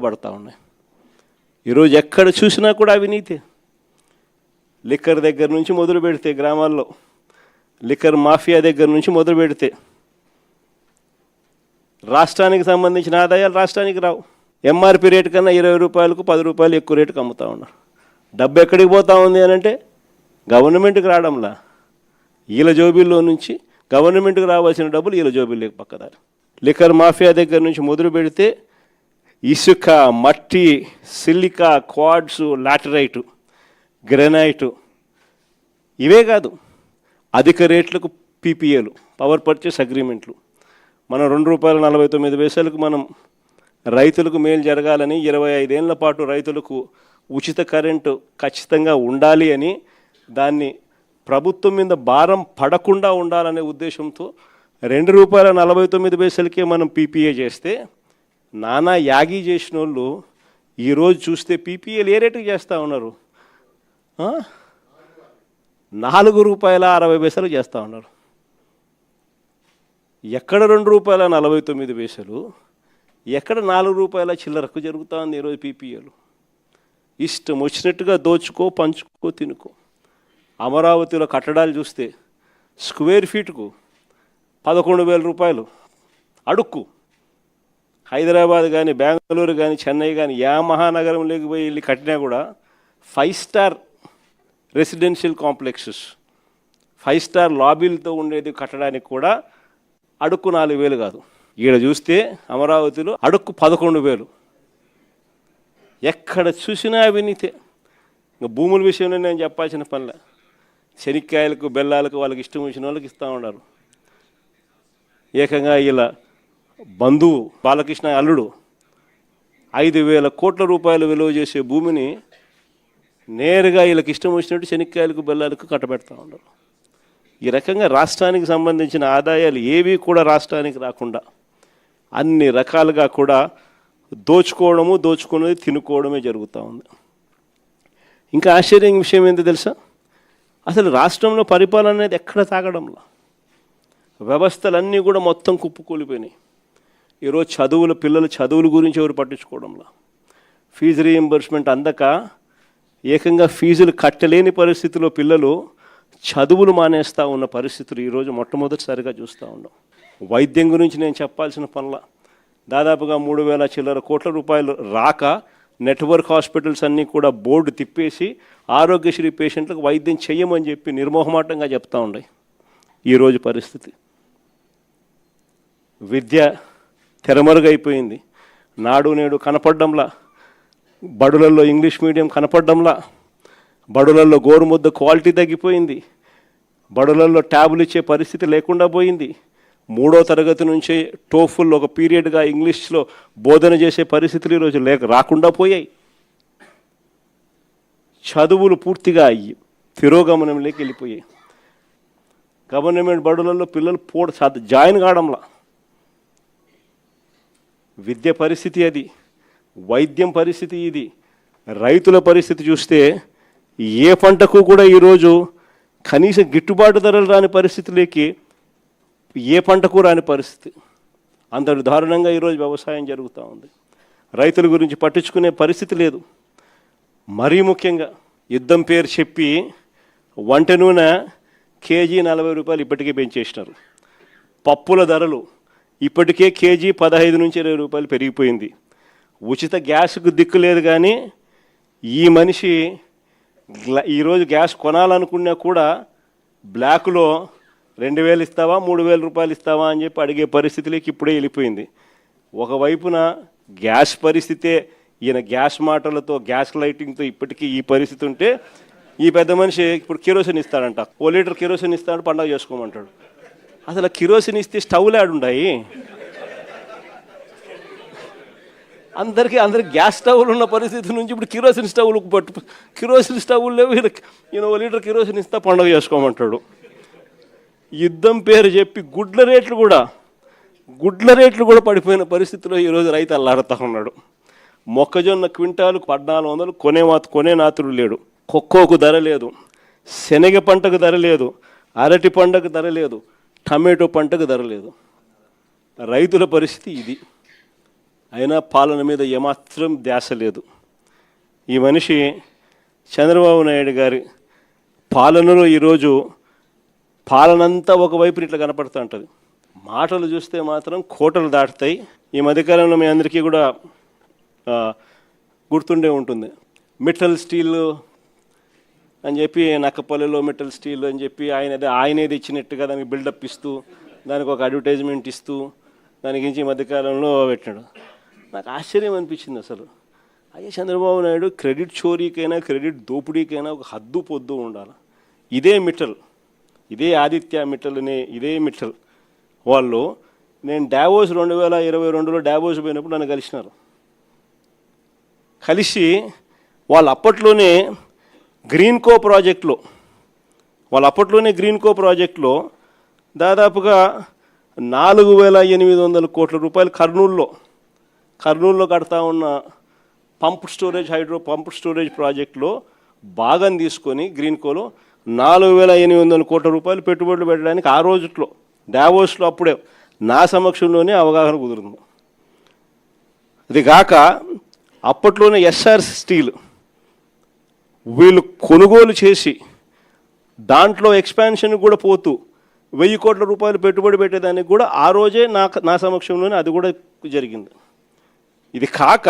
పడతా ఉన్నాయి. ఈరోజు ఎక్కడ చూసినా కూడా అవినీతి. లిక్కర్ దగ్గర నుంచి మొదలు పెడితే, గ్రామాల్లో లిక్కర్ మాఫియా దగ్గర నుంచి మొదలు పెడితే రాష్ట్రానికి సంబంధించిన ఆదాయాలు రాష్ట్రానికి రావు. ఎంఆర్పి రేటు కన్నా 20 రూపాయలకు 10 రూపాయలు ఎక్కువ రేటుకు అమ్ముతూ ఉన్నారు. డబ్బు ఎక్కడికి పోతా ఉంది అని అంటే గవర్నమెంట్కి రావడంలా, వీళ్ళ జోబీల్లో నుంచి గవర్నమెంట్కి రావాల్సిన డబ్బులు వీళ్ళ జోబీల్లోకి పక్కదారు. లిక్కర్ మాఫియా దగ్గర నుంచి మొదలు పెడితే ఇసుక, మట్టి, సిలికా, క్వాడ్స్, లాటరైటు, గ్రెనైటు, ఇవే కాదు అధిక రేట్లకు పీపీఏలు, పవర్ పర్చేస్ అగ్రిమెంట్లు. మనం ₹2.49 మనం రైతులకు మేలు జరగాలని 25 ఏళ్ల పాటు రైతులకు ఉచిత కరెంటు ఖచ్చితంగా ఉండాలి అని, దాన్ని ప్రభుత్వం మీద భారం పడకుండా ఉండాలనే ఉద్దేశంతో ₹2.49 మనం పీపీఏ చేస్తే, నానా యాగి చేసిన వాళ్ళు ఈరోజు చూస్తే పీపీఏలు ఏ రేటుకి చేస్తూ ఉన్నారు? ₹4.60 చేస్తూ ఉన్నారు. ఎక్కడ ₹2.49, ఎక్కడ ₹4 చిల్లరకు జరుగుతూ ఉంది ఈరోజు పీపీఏలు. ఇష్టం వచ్చినట్టుగా దోచుకో, పంచుకో, తినుకో. అమరావతిలో కట్టడాలు చూస్తే స్క్వేర్ ఫీట్కు ₹11,000 అడుక్కు. హైదరాబాద్ కానీ, బెంగళూరు కానీ, చెన్నై కానీ, యా మహానగరంలోకి పోయి వెళ్ళి కట్టినా కూడా 5 స్టార్ రెసిడెన్షియల్ కాంప్లెక్సెస్, 5 స్టార్ లాబీలతో ఉండేది కట్టడానికి కూడా అడుక్కు 4,000 కాదు. ఈడ చూస్తే అమరావతిలో అడుక్కు 11,000. ఎక్కడ చూసినా అవినీతే. ఇంకా భూముల విషయంలో నేను చెప్పాల్సిన పనిలే. శనిక్కాయలకు, బెల్లాలకు వాళ్ళకి ఇష్టం వచ్చిన వాళ్ళకి ఇస్తూ ఉన్నారు. ఏకంగా ఇలా బంధువు బాలకృష్ణ అల్లుడు 5,000 కోట్ల రూపాయలు విలువ చేసే భూమిని నేరుగా వీళ్ళకి ఇష్టం వచ్చినట్టు శనిక్కాయలకు, బెల్లాలకు కట్టబెడతా ఉన్నారు. ఈ రకంగా రాష్ట్రానికి సంబంధించిన ఆదాయాలు ఏవి కూడా రాష్ట్రానికి రాకుండా అన్ని రకాలుగా కూడా దోచుకోవడము, దోచుకున్నది తినుకోవడమే జరుగుతూ ఉంది. ఇంకా ఆశ్చర్యం విషయం ఏంటో తెలుసా? అసలు రాష్ట్రంలో పరిపాలన అనేది ఎక్కడ తాగడంలా, వ్యవస్థలన్నీ కూడా మొత్తం కుప్పకూలిపోయినాయి. ఈరోజు పిల్లల చదువుల గురించి ఎవరు పట్టించుకోవడంలా, ఫీజు రీయింబర్స్మెంట్ అందక ఏకంగా ఫీజులు కట్టలేని పరిస్థితిలో పిల్లలు చదువులు మానేస్తూ ఉన్న పరిస్థితులు ఈరోజు మొట్టమొదటిసారిగా చూస్తూ ఉన్నాం. వైద్యం గురించి నేను చెప్పాల్సిన పనుల దాదాపుగా 3,000 చిల్లర కోట్ల రూపాయలు రాక నెట్వర్క్ హాస్పిటల్స్ అన్నీ కూడా బోర్డు తిప్పేసి ఆరోగ్యశ్రీ పేషెంట్లకు వైద్యం చెయ్యమని చెప్పి నిర్మోహమాటంగా చెప్తూ ఉన్నాయి. ఈరోజు పరిస్థితి విద్య తెరమరుగైపోయింది. నాడు నేడు కనపడ్డంలా, బడులలో ఇంగ్లీష్ మీడియం కనపడ్డంలా, బడులలో గోరుముద్ద క్వాలిటీ తగ్గిపోయింది, బడులలో ట్యాబులు ఇచ్చే పరిస్థితి లేకుండా పోయింది. 3వ తరగతి నుంచే టోఫుల్ ఒక పీరియడ్గా ఇంగ్లీష్లో బోధన చేసే పరిస్థితులు ఈరోజు రాకుండా పోయాయి. చదువులు పూర్తిగా తిరోగమనంలోకి వెళ్ళిపోయాయి. గవర్నమెంట్ బడులలో పిల్లలు జాయిన్ కావడంలా. విద్య పరిస్థితి అది, వైద్యం పరిస్థితి ఇది. రైతుల పరిస్థితి చూస్తే ఏ పంటకు కూడా ఈరోజు కనీసం గిట్టుబాటు ధరలు రాని పరిస్థితిలోకి, ఏ పంటకు రాని పరిస్థితి. అంతటి దారుణంగా ఈరోజు వ్యవసాయం జరుగుతూ ఉంది. రైతుల గురించి పట్టించుకునే పరిస్థితి లేదు. మరీ ముఖ్యంగా యుద్ధం పేరు చెప్పి వంట నూనె కేజీ ₹40 ఇప్పటికే పెంచేసినారు. పప్పుల ధరలు ఇప్పటికే కేజీ 15 నుంచి ₹20 పెరిగిపోయింది. ఉచిత గ్యాస్కు దిక్కు లేదు. కానీ ఈ మనిషి ఈరోజు గ్యాస్ కొనాలనుకున్నా కూడా బ్లాక్లో 2,000 ఇస్తావా, ₹3,000 ఇస్తావా అని చెప్పి అడిగే పరిస్థితిలోకి ఇప్పుడే వెళ్ళిపోయింది. ఒకవైపున గ్యాస్ పరిస్థితే, ఈయన గ్యాస్ మాటలతో, గ్యాస్ లైటింగ్తో ఇప్పటికీ ఈ పరిస్థితి ఉంటే, ఈ పెద్ద మనిషి ఇప్పుడు కిరోసిన్ ఇస్తాడంట. 1 లీటర్ కిరోసిన్ ఇస్తాడు, పండగ చేసుకోమంటాడు. అసలు కిరోసిన్ ఇస్తే స్టవ్లు ఆడుండాయి. అందరికీ గ్యాస్ స్టవ్లు ఉన్న పరిస్థితి నుంచి ఇప్పుడు కిరోసిన్ స్టవ్లు లేవు. ఈయన 1 లీటర్ కిరోసిన్ ఇస్తా, పండగ చేసుకోమంటాడు. యుద్ధం పేరు చెప్పి గుడ్ల రేట్లు కూడా పడిపోయిన పరిస్థితిలో ఈరోజు రైతు అల్లాడుతూ ఉన్నాడు. మొక్కజొన్న క్వింటాలకు 1,400 కొనే నాతుడు లేడు. కొక్కోకు ధర లేదు, శనగ పంటకు ధర లేదు, అరటి పంటకు ధర లేదు, టమాటో పంటకు ధర లేదు. రైతుల పరిస్థితి ఇది. అయినా పాలన మీద ఏమాత్రం ధ్యాస లేదు. ఈ మనిషి చంద్రబాబు నాయుడు గారి పాలనలో ఈరోజు పాలనంతా ఒకవైపు ఇట్లా కనపడుతూ ఉంటుంది. మాటలు చూస్తే మాత్రం కోటలు దాటుతాయి. ఈ మధ్యకాలంలో మీ అందరికీ కూడా గుర్తుండే ఉంటుంది. మిట్టల్ స్టీల్ అని చెప్పి నక్కపల్లిలో మిట్టల్ స్టీల్ అని చెప్పి ఆయనేది ఇచ్చినట్టుగా దానికి బిల్డప్ ఇస్తూ దానికి ఒక అడ్వర్టైజ్మెంట్ ఇస్తూ దాని గురించి ఈ మధ్యకాలంలో పెట్టాడు. నాకు ఆశ్చర్యం అనిపించింది అసలు. అయ్యే చంద్రబాబు నాయుడు క్రెడిట్ చోరీకైనా క్రెడిట్ దోపిడీకైనా ఒక హద్దు పొద్దు ఉండాలి. ఇదే మిట్టల్, ఇదే ఆదిత్య మిట్టల్ అనే ఇదే మిట్టల్ వాళ్ళు నేను డావోస్ 2022లో డావోస్ పోయినప్పుడు నన్ను కలిసినారు. కలిసి వాళ్ళు అప్పట్లోనే గ్రీన్కో ప్రాజెక్టులో దాదాపుగా 4,800 కోట్ల రూపాయలు కర్నూలులో కడతా ఉన్న పంప్ స్టోరేజ్ ప్రాజెక్టులో భాగం తీసుకొని గ్రీన్కోలో 4,800 కోట్ల రూపాయలు పెట్టుబడులు పెట్టడానికి ఆ రోజుట్లో డావోస్లో అప్పుడే నా సమక్షంలోనే అవగాహన కుదురుంది. అది కాక అప్పట్లోనే ఎస్ఆర్ స్టీల్ వీళ్ళు కొనుగోలు చేసి దాంట్లో ఎక్స్పాన్షన్ కూడా పోతూ 1,000 కోట్ల రూపాయలు పెట్టుబడి పెట్టేదానికి కూడా ఆ రోజే నా సమక్షంలోనే అది కూడా జరిగింది. ఇది కాక